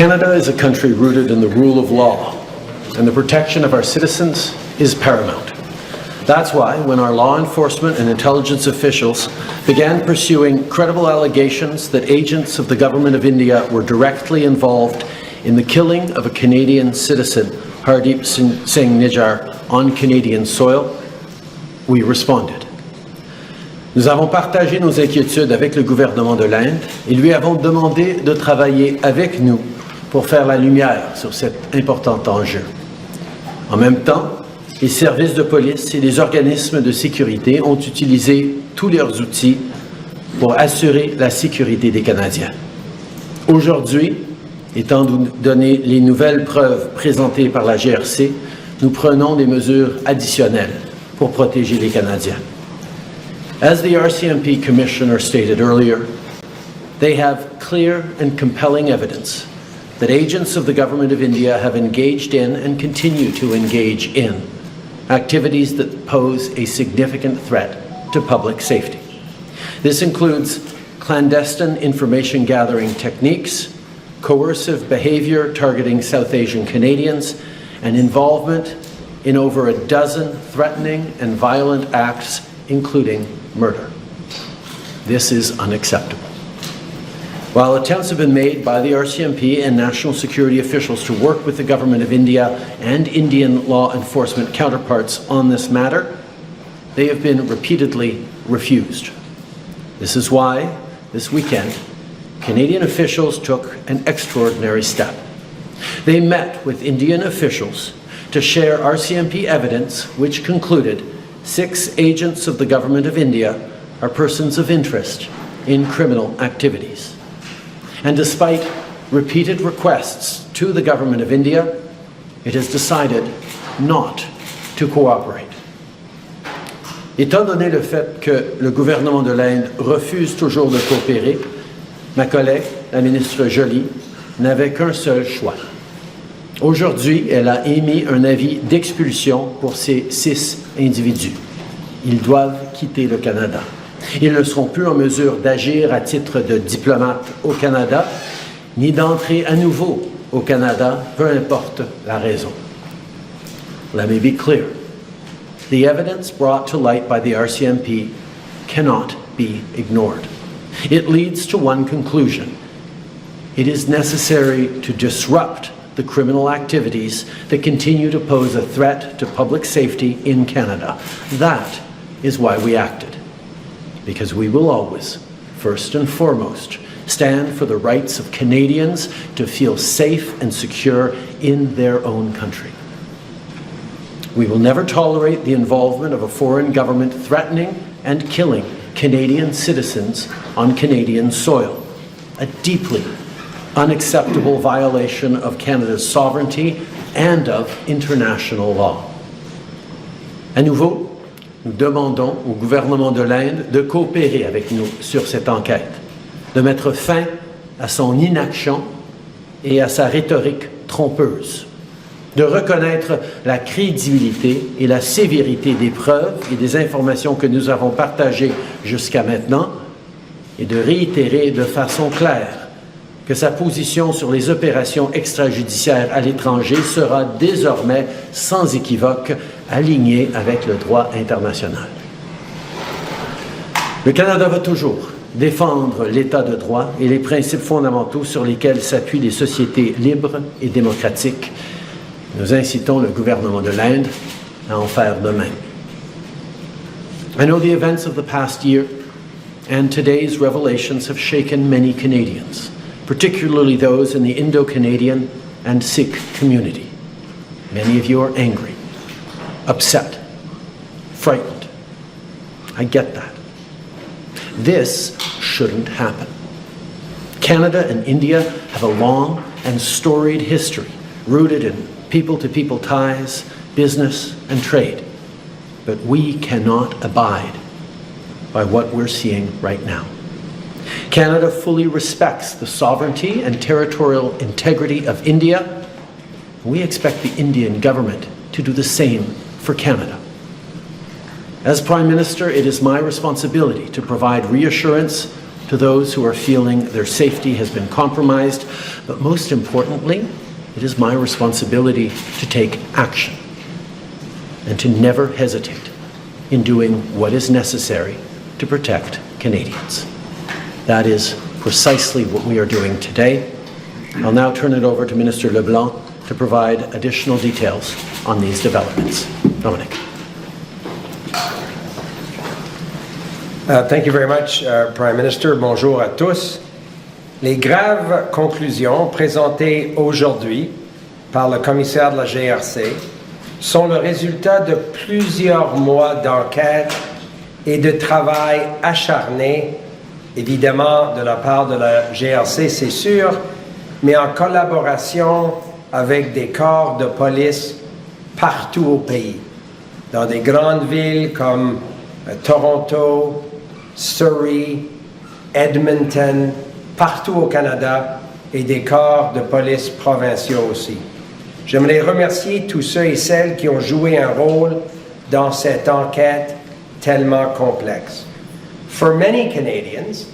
Canada is a country rooted in the rule of law, and the protection of our citizens is paramount. That's why, when our law enforcement and intelligence officials began pursuing credible allegations that agents of the Government of India were directly involved in the killing of a Canadian citizen, Hardeep Singh Nijjar, on Canadian soil, we responded. Nous avons partagé nos inquiétudes avec le gouvernement de l'Inde et lui avons demandé de travailler avec nous pour faire la lumière sur cet important enjeu. En même temps, les services de police et les organismes de sécurité ont utilisé tous leurs outils pour assurer la sécurité des Canadiens. Aujourd'hui, étant donné les nouvelles preuves présentées par la GRC, nous prenons des mesures additionnelles pour protéger les Canadiens. As the RCMP Commissioner stated earlier, they have clear and compelling evidence that agents of the Government of India have engaged in and continue to engage in activities that pose a significant threat to public safety. This includes clandestine information gathering techniques, coercive behavior targeting South Asian Canadians, and involvement in over a dozen threatening and violent acts, including murder. This is unacceptable. While attempts have been made by the RCMP and national security officials to work with the Government of India and Indian law enforcement counterparts on this matter, they have been repeatedly refused. This is why, this weekend, Canadian officials took an extraordinary step. They met with Indian officials to share RCMP evidence which concluded 6 agents of the Government of India are persons of interest in criminal activities. And despite repeated requests to the Government of India, it has decided not to cooperate. Étant donné le fait que le gouvernement de l'Inde refuse toujours de coopérer, ma collègue, la ministre Joly, n'avait qu'un seul choix. Aujourd'hui, elle a émis un avis d'expulsion pour ces 6 individus. Ils doivent quitter le Canada. Ils ne seront plus en mesure d'agir à titre de diplomate au Canada, ni d'entrer à nouveau au Canada, peu importe la raison. Let me be clear. The evidence brought to light by the RCMP cannot be ignored. It leads to one conclusion. It is necessary to disrupt the criminal activities that continue to pose a threat to public safety in Canada. That is why we acted. Because we will always, first and foremost, stand for the rights of Canadians to feel safe and secure in their own country. We will never tolerate the involvement of a foreign government threatening and killing Canadian citizens on Canadian soil, a deeply unacceptable violation of Canada's sovereignty and of international law. À nouveau, nous demandons au gouvernement de l'Inde de coopérer avec nous sur cette enquête, de mettre fin à son inaction et à sa rhétorique trompeuse, de reconnaître la crédibilité et la sévérité des preuves et des informations que nous avons partagées jusqu'à maintenant et de réitérer de façon claire que sa position sur les opérations extrajudiciaires à l'étranger sera désormais sans équivoque alignée avec le droit international. Le Canada va toujours défendre l'État de droit et les principes fondamentaux sur lesquels s'appuient les sociétés libres et démocratiques. Nous incitons le gouvernement de l'Inde à en faire de même. I know the events of the past year and today's revelations have shaken many Canadians, particularly those in the Indo-Canadian and Sikh community. Many of you are angry, upset, frightened. I get that. This shouldn't happen. Canada and India have a long and storied history rooted in people-to-people ties, business, and trade. But we cannot abide by what we're seeing right now. Canada fully respects the sovereignty and territorial integrity of India. We expect the Indian government to do the same for Canada. As Prime Minister, it is my responsibility to provide reassurance to those who are feeling their safety has been compromised, but most importantly, it is my responsibility to take action and to never hesitate in doing what is necessary to protect Canadians. That is precisely what we are doing today. I'll now turn it over to Minister LeBlanc to provide additional details on these developments. Dominic. Thank you very much, Prime Minister. Bonjour à tous. Les graves conclusions présentées aujourd'hui par le commissaire de la GRC sont le résultat de plusieurs mois d'enquête et de travail acharné, évidemment de la part de la GRC, c'est sûr, mais en collaboration avec des corps de police partout au pays, dans des grandes villes comme Toronto, Surrey, Edmonton, partout au Canada, et des corps de police provinciaux aussi. J'aimerais remercier tous ceux et celles qui ont joué un rôle dans cette enquête tellement complexe. For many Canadians,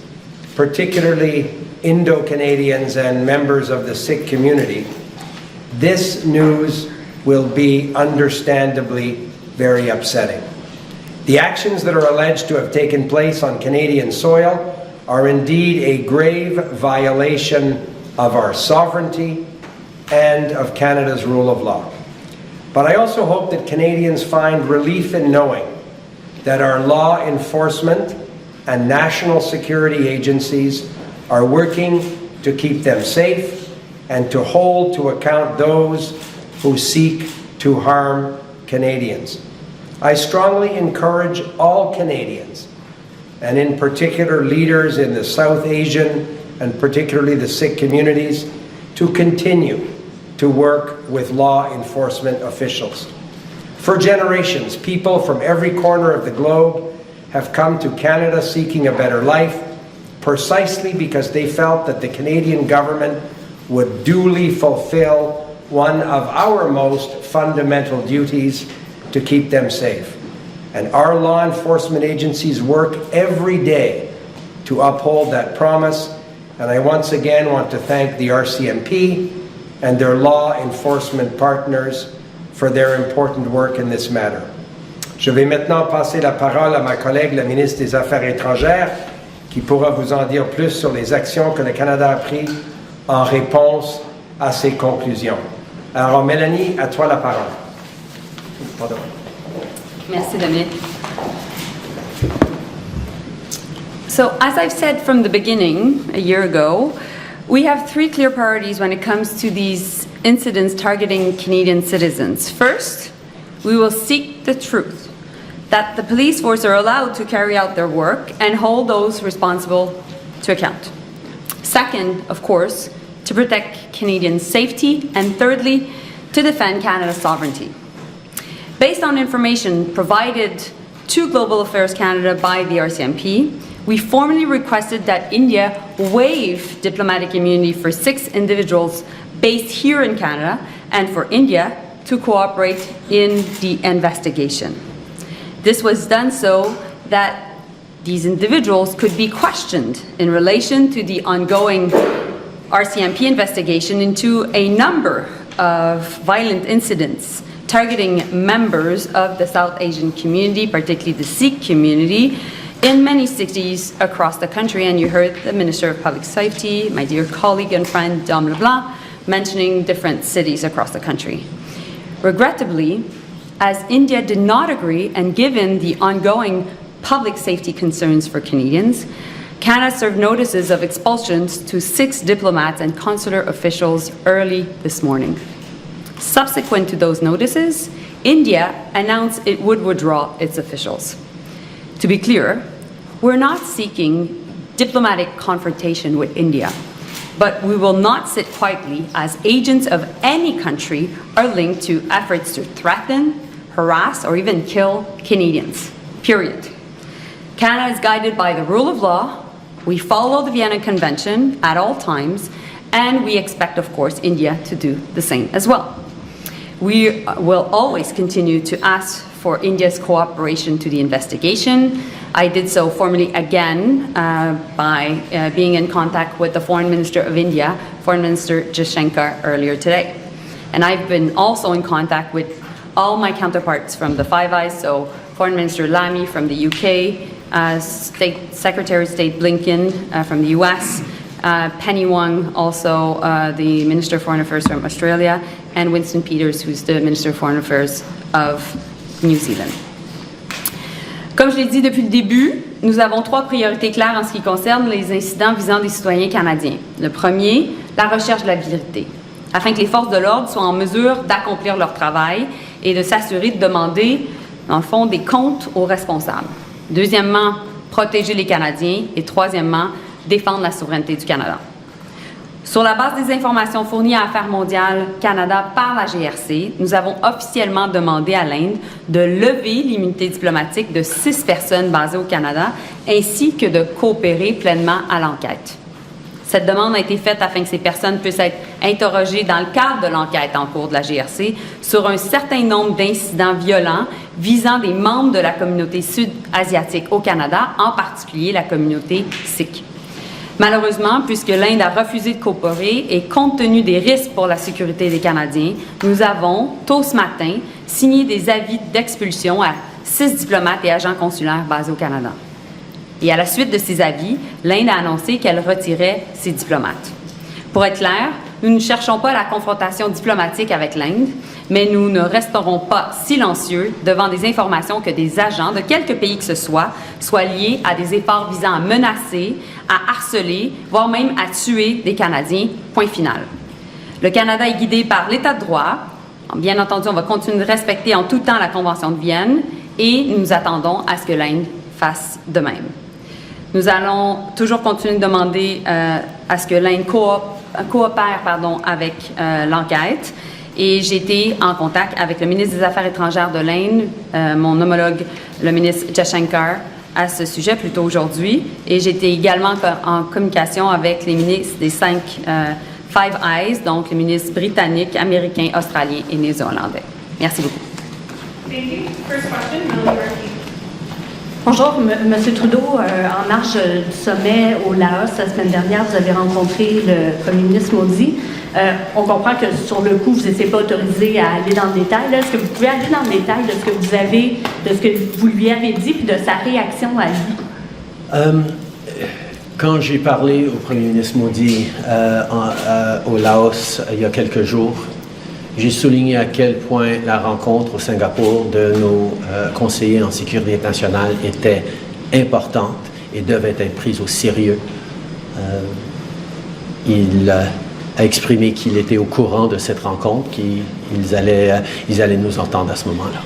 particularly Indo-Canadians and members of the Sikh community, this news will be understandably very upsetting. The actions that are alleged to have taken place on Canadian soil are indeed a grave violation of our sovereignty and of Canada's rule of law. But I also hope that Canadians find relief in knowing that our law enforcement and national security agencies are working to keep them safe and to hold to account those who seek to harm Canadians. I strongly encourage all Canadians, and in particular leaders in the South Asian and particularly the Sikh communities, to continue to work with law enforcement officials. For generations, people from every corner of the globe have come to Canada seeking a better life, precisely because they felt that the Canadian government would duly fulfill one of our most fundamental duties, to keep them safe. And our law enforcement agencies work every day to uphold that promise, and I once again want to thank the RCMP and their law enforcement partners for their important work in this matter. Je vais maintenant passer la parole à ma collègue, la ministre des Affaires étrangères, qui pourra vous en dire plus sur les actions que le Canada a prises en réponse à ces conclusions. Alors, Mélanie, à toi la parole. Pardon. Merci, Dominic. So, as I've said from the beginning, a year ago, we have three clear priorities when it comes to these incidents targeting Canadian citizens. First, we will seek the truth, that the police force are allowed to carry out their work and hold those responsible to account. Second, of course, to protect Canadian safety, and thirdly, to defend Canada's sovereignty. Based on information provided to Global Affairs Canada by the RCMP, we formally requested that India waive diplomatic immunity for 6 individuals based here in Canada, and for India to cooperate in the investigation. This was done so that these individuals could be questioned in relation to the ongoing RCMP investigation into a number of violent incidents targeting members of the South Asian community, particularly the Sikh community, in many cities across the country. And you heard the Minister of Public Safety, my dear colleague and friend Dom LeBlanc, mentioning different cities across the country. Regrettably, as India did not agree, and given the ongoing public safety concerns for Canadians, Canada served notices of expulsions to 6 diplomats and consular officials early this morning. Subsequent to those notices, India announced it would withdraw its officials. To be clear, we're not seeking diplomatic confrontation with India, but we will not sit quietly as agents of any country are linked to efforts to threaten, harass, or even kill Canadians, period. Canada is guided by the rule of law. We follow the Vienna Convention at all times, and we expect, of course, India to do the same as well. We will always continue to ask for India's cooperation to the investigation, I did so formally again by being in contact with the Foreign Minister of India, Foreign Minister Jaishankar, earlier today. And I've been also in contact with all my counterparts from the Five Eyes, so Foreign Minister Lamy from the UK, Secretary of State Blinken from the US, Penny Wong, also the Minister of Foreign Affairs from Australia, and Winston Peters, who's the Minister of Foreign Affairs of New Zealand. Comme je l'ai dit depuis le début, nous avons 3 priorités claires en ce qui concerne les incidents visant des citoyens canadiens. Le premier, la recherche de la vérité, afin que les forces de l'ordre soient en mesure d'accomplir leur travail et de s'assurer de demander, dans le fond, des comptes aux responsables. Deuxièmement, protéger les Canadiens. Et troisièmement, défendre la souveraineté du Canada. Sur la base des informations fournies à Affaires mondiales Canada par la GRC, nous avons officiellement demandé à l'Inde de lever l'immunité diplomatique de 6 personnes basées au Canada, ainsi que de coopérer pleinement à l'enquête. Cette demande a été faite afin que ces personnes puissent être interrogées dans le cadre de l'enquête en cours de la GRC sur un certain nombre d'incidents violents visant des membres de la communauté sud-asiatique au Canada, en particulier la communauté Sikh. Malheureusement, puisque l'Inde a refusé de coopérer et compte tenu des risques pour la sécurité des Canadiens, nous avons, tôt ce matin, signé des avis d'expulsion à 6 diplomates et agents consulaires basés au Canada. Et à la suite de ces avis, l'Inde a annoncé qu'elle retirait ses diplomates. Pour être clair, nous ne cherchons pas la confrontation diplomatique avec l'Inde, mais nous ne resterons pas silencieux devant des informations que des agents de quelque pays que ce soit soient liés à des efforts visant à menacer, à harceler, voire même à tuer des Canadiens, point final. Le Canada est guidé par l'État de droit. Bien entendu, on va continuer de respecter en tout temps la Convention de Vienne et nous attendons à ce que l'Inde fasse de même. Nous allons toujours continuer de demander à ce que l'Inde coopère avec l'enquête. Et j'ai été en contact avec le ministre des Affaires étrangères de l'Inde, mon homologue, le ministre Jaishankar, à ce sujet plus tôt aujourd'hui. Et j'ai été également en communication avec les ministres des 5 Five Eyes, donc les ministres britanniques, américains, australiens et néo-zélandais. Merci beaucoup. Thank you. First question, Melanie Murphy. Bonjour, M. Trudeau. En marge du sommet au Laos, la semaine dernière, vous avez rencontré le Premier ministre Modi. On comprend que sur le coup, vous n'étiez pas autorisé à aller dans le détail. Est-ce que vous pouvez aller dans le détail de ce que vous lui avez dit et de sa réaction à lui? Quand j'ai parlé au Premier ministre Modi au Laos il y a quelques jours, j'ai souligné à quel point la rencontre au Singapour de nos conseillers en sécurité nationale était importante et devait être prise au sérieux. Il a exprimé qu'il était au courant de cette rencontre, qu'ils allaient nous entendre à ce moment-là.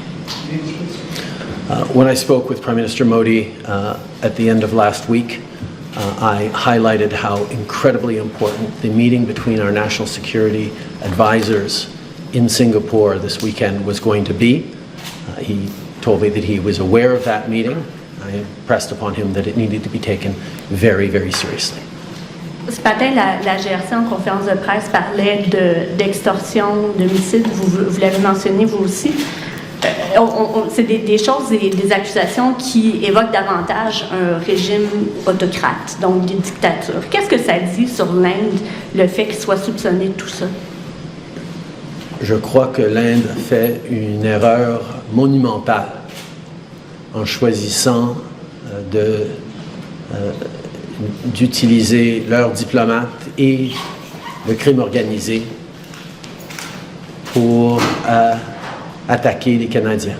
When I spoke with Prime Minister Modi at the end of last week, I highlighted how incredibly important the meeting between our national security advisors in Singapore this weekend was going to be. He told me that he was aware of that meeting. I impressed upon him that it needed to be taken very, very seriously. Ce matin, la GRC en conférence de presse parlait d'extorsion, d'homicide. Vous l'avez mentionné, vous aussi. C'est des choses, des accusations qui évoquent davantage un régime autocrate, donc des dictatures. Qu'est-ce que ça dit sur l'Inde, le fait qu'il soit soupçonné de tout ça? Je crois que l'Inde fait une erreur monumentale en choisissant d'utiliser leurs diplomates et le crime organisé pour attaquer les Canadiens,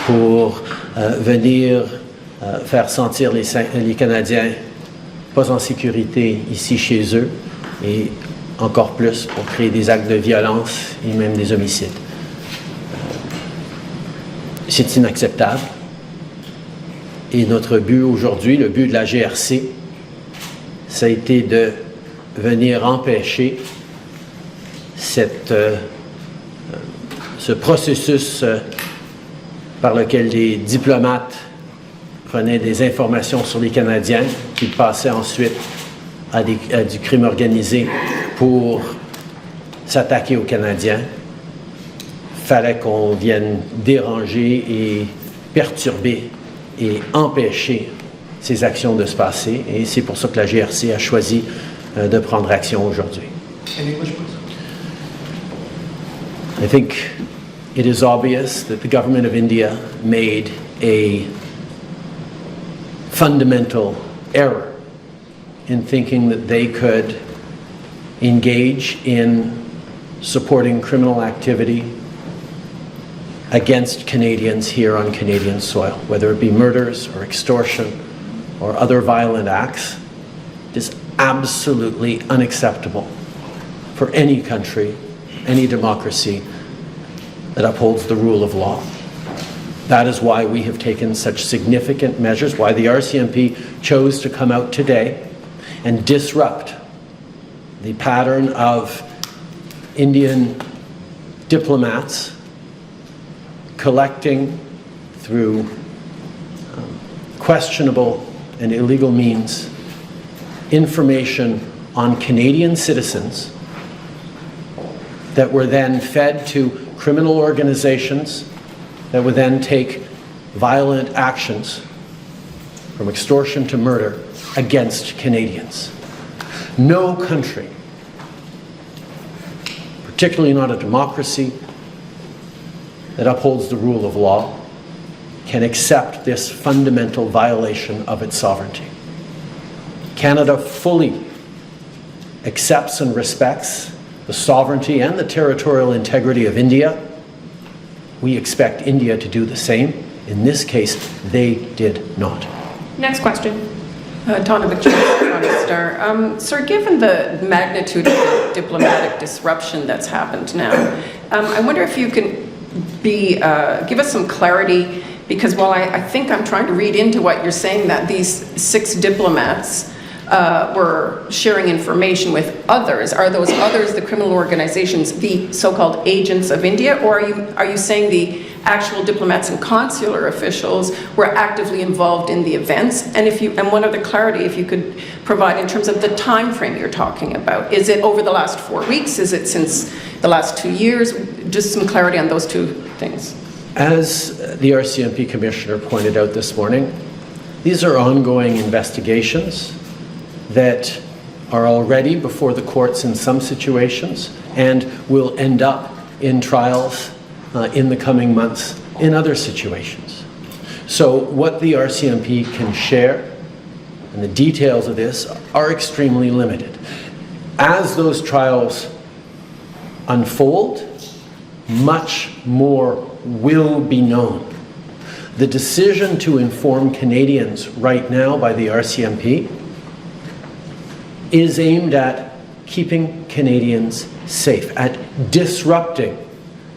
pour venir faire sentir les Canadiens pas en sécurité ici chez eux, et encore plus pour créer des actes de violence et même des homicides. C'est inacceptable. Et notre but aujourd'hui, le but de la GRC, ça a été de venir empêcher ce processus par lequel les diplomates prenaient des informations sur les Canadiens, qui passaient ensuite à du crime organisé pour s'attaquer aux Canadiens. Il fallait qu'on vienne déranger et perturber et empêcher ces actions de se passer. Et c'est pour ça que la GRC a choisi de prendre action aujourd'hui. I think it is obvious that the government of India made a fundamental error in thinking that they could engage in supporting criminal activity against Canadians here on Canadian soil, whether it be murders or extortion or other violent acts. It is absolutely unacceptable for any country, any democracy that upholds the rule of law. That is why we have taken such significant measures, why the RCMP chose to come out today and disrupt the pattern of Indian diplomats collecting through questionable and illegal means information on Canadian citizens that were then fed to criminal organizations that would then take violent actions from extortion to murder against Canadians. No country, particularly not a democracy that upholds the rule of law, can accept this fundamental violation of its sovereignty. Canada fully accepts and respects the sovereignty and the territorial integrity of India. We expect India to do the same. In this case, they did not. Next question. Donna McJones, Star. Sir, given the magnitude of the diplomatic disruption that's happened now, I wonder if you can give us some clarity, because while I think I'm trying to read into what you're saying, that these 6 diplomats were sharing information with others. Are those others, the criminal organizations, the so-called agents of India, or are you saying the actual diplomats and consular officials were actively involved in the events? And one other clarity, if you could provide in terms of the time frame you're talking about. Is it over the last 4 weeks? Is it since the last 2 years? Just some clarity on those two things. As the RCMP Commissioner pointed out this morning, these are ongoing investigations that are already before the courts in some situations and will end up in trials in the coming months in other situations. So what the RCMP can share and the details of this are extremely limited. As those trials unfold, much more will be known. The decision to inform Canadians right now by the RCMP is aimed at keeping Canadians safe, at disrupting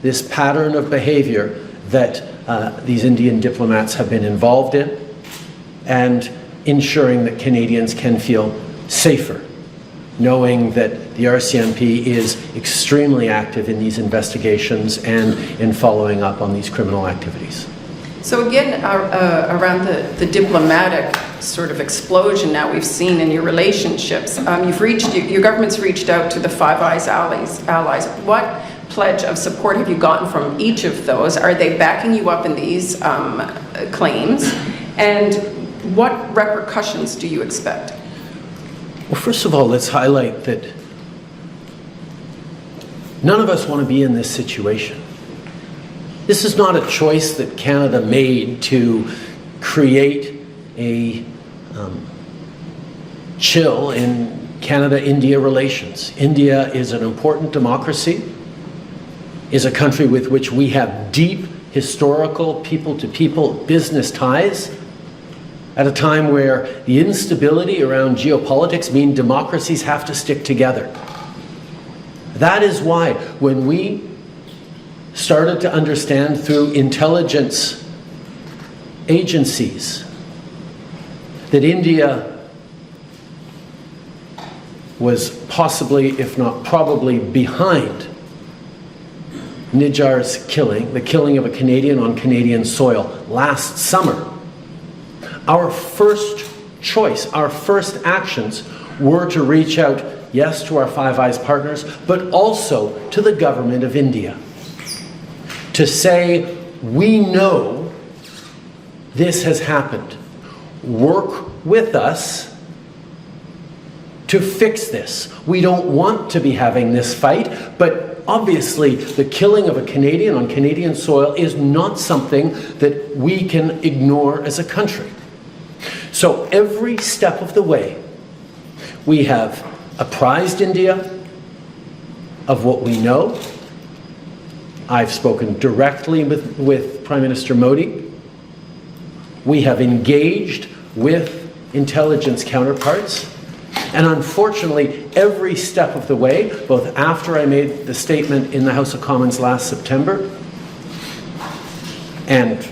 this pattern of behavior that these Indian diplomats have been involved in, and ensuring that Canadians can feel safer, knowing that the RCMP is extremely active in these investigations and in following up on these criminal activities. So again, around the diplomatic sort of explosion now we've seen in your relationships, your government's reached out to the Five Eyes allies. What pledge of support have you gotten from each of those? Are they backing you up in these claims? And what repercussions do you expect? Well, first of all, let's highlight that none of us want to be in this situation. This is not a choice that Canada made to create a chill in Canada-India relations. India is an important democracy, is a country with which we have deep historical people-to-people business ties, at a time where the instability around geopolitics mean democracies have to stick together. That is why when we started to understand through intelligence agencies that India was possibly, if not probably, behind Nijjar's killing, the killing of a Canadian on Canadian soil last summer, our first choice, our first actions were to reach out, yes, to our Five Eyes partners, but also to the government of India, to say, we know this has happened. Work with us to fix this. We don't want to be having this fight, but obviously the killing of a Canadian on Canadian soil is not something that we can ignore as a country. So every step of the way, we have apprised India of what we know. I've spoken directly with Prime Minister Modi. We have engaged with intelligence counterparts. And unfortunately, every step of the way, both after I made the statement in the House of Commons last September and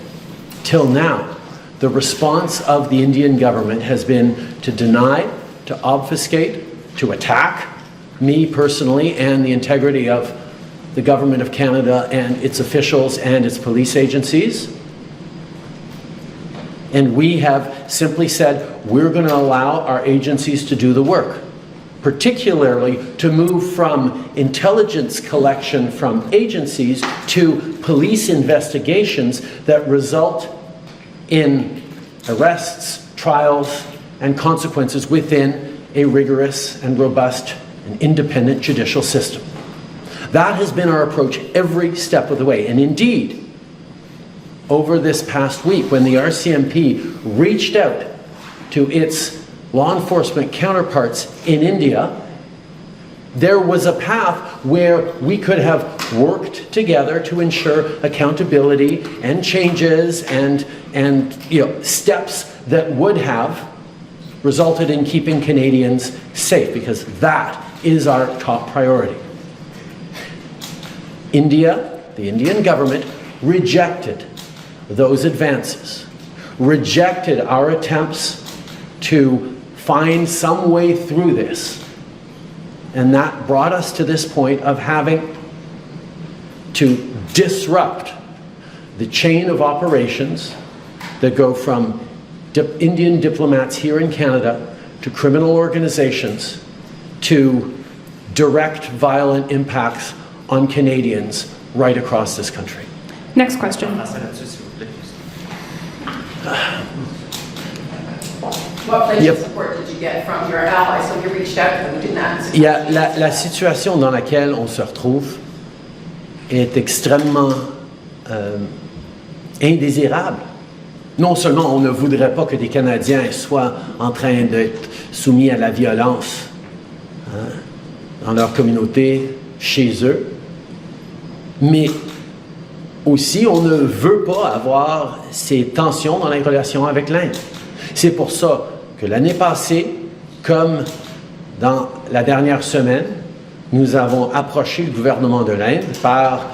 till now, the response of the Indian government has been to deny, to obfuscate, to attack me personally and the integrity of the Government of Canada and its officials and its police agencies. And we have simply said, we're going to allow our agencies to do the work, particularly to move from intelligence collection from agencies to police investigations that result in arrests, trials, and consequences within a rigorous and robust and independent judicial system. That has been our approach every step of the way. And indeed, over this past week, when the RCMP reached out to its law enforcement counterparts in India, there was a path where we could have worked together to ensure accountability and changes and steps that would have resulted in keeping Canadians safe, because that is our top priority. India, the Indian government, rejected those advances, rejected our attempts to find some way through this. And that brought us to this point of having to disrupt the chain of operations that go from Indian diplomats here in Canada to criminal organizations to direct violent impacts on Canadians right across this country. Next question. What pledge of support did you get from your allies when you reached out to them? Didn't ask. La situation dans laquelle on se retrouve est extrêmement indésirable. Non seulement on ne voudrait pas que des Canadiens soient en train d'être soumis à la violence dans leur communauté, chez eux, mais aussi on ne veut pas avoir ces tensions dans les relations avec l'Inde. C'est pour ça que l'année passée, comme dans la dernière semaine, nous avons approché le gouvernement de l'Inde par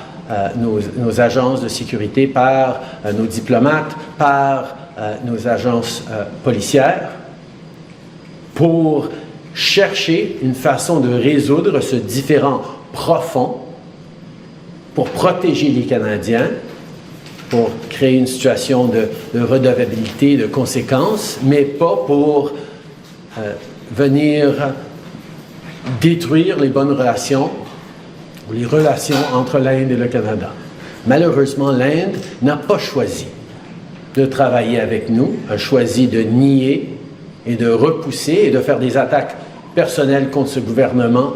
nos agences de sécurité, par nos diplomates, par nos agences policières, pour chercher une façon de résoudre ce différend profond, pour protéger les Canadiens, pour créer une situation de redevabilité, de conséquences, mais pas pour venir détruire les bonnes relations, ou les relations entre l'Inde et le Canada. Malheureusement, l'Inde n'a pas choisi de travailler avec nous, a choisi de nier et de repousser et de faire des attaques personnelles contre ce gouvernement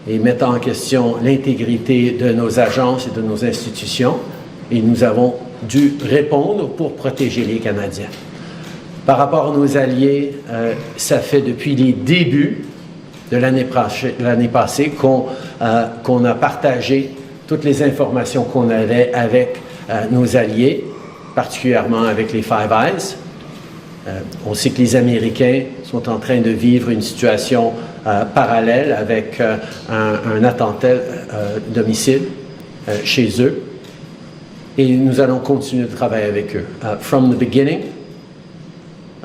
et mettant en question l'intégrité de nos agences et de nos institutions. Et nous avons dû répondre pour protéger les Canadiens. Par rapport à nos alliés, ça fait depuis les débuts de l'année passée qu'on a partagé toutes les informations qu'on avait avec nos alliés, particulièrement avec les Five Eyes. On sait que les Américains sont en train de vivre une situation parallèle avec un attentat d'homicide chez eux. Et nous allons continuer de travailler avec eux. From the beginning,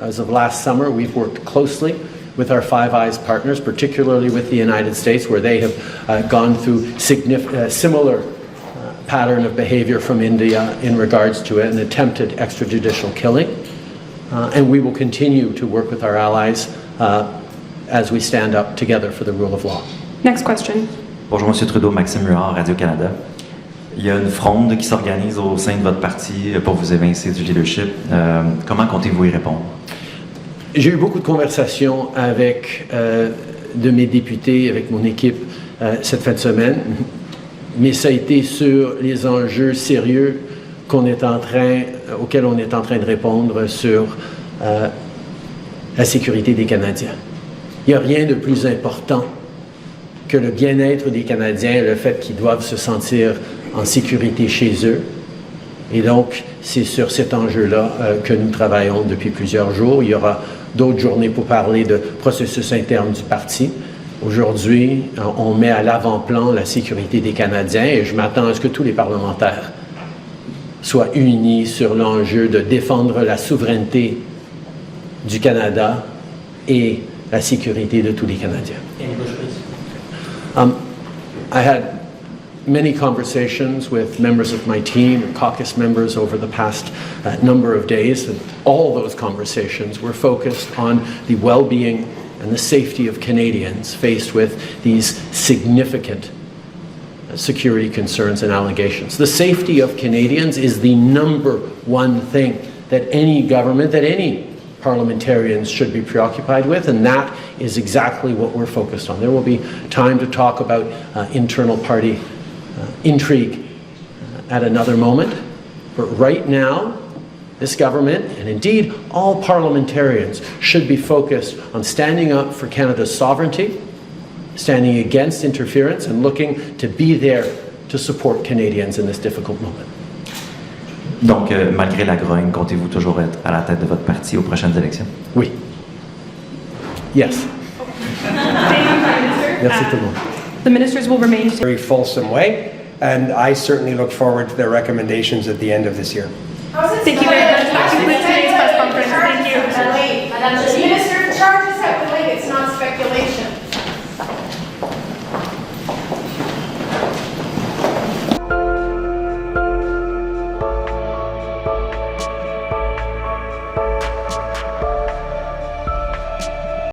as of last summer, we've worked closely with our Five Eyes partners, particularly with the United States, where they have gone through similar pattern of behavior from India in regards to an attempted extrajudicial killing. And we will continue to work with our allies as we stand up together for the rule of law. Next question. Bonjour, Monsieur Trudeau, Maxime Huard, Radio-Canada. Il y a une fronde qui s'organise au sein de votre parti pour vous évincer du leadership. Comment comptez-vous y répondre? J'ai eu beaucoup de conversations avec de mes députés, avec mon équipe cette fin de semaine, mais ça a été sur les enjeux sérieux auxquels on est en train de répondre sur la sécurité des Canadiens. Il n'y a rien de plus important que le bien-être des Canadiens, le fait qu'ils doivent se sentir en sécurité chez eux. Et donc, c'est sur cet enjeu-là que nous travaillons depuis plusieurs jours. Il y aura d'autres journées pour parler de processus interne du parti. Aujourd'hui, on met à l'avant-plan la sécurité des Canadiens et je m'attends à ce que tous les parlementaires soient unis sur l'enjeu de défendre la souveraineté du Canada et la sécurité de tous les Canadiens. I had many conversations with members of my team and caucus members over the past number of days, and all those conversations were focused on the well-being and the safety of Canadians faced with these significant security concerns and allegations. The safety of Canadians is the number one thing that any government, that any parliamentarians should be preoccupied with, and that is exactly what we're focused on. There will be time to talk about internal party intrigue at another moment, but right now, this government, and indeed all parliamentarians, should be focused on standing up for Canada's sovereignty, standing against interference, and looking to be there to support Canadians in this difficult moment. Donc, malgré la grogne, comptez-vous toujours être à la tête de votre parti aux prochaines élections? Oui. Yes. Merci tout le monde. The ministers will remain. Very fulsome way, and I certainly look forward to their recommendations at the end of this year. Thank you very much. That concludes today's press conference. Thank you.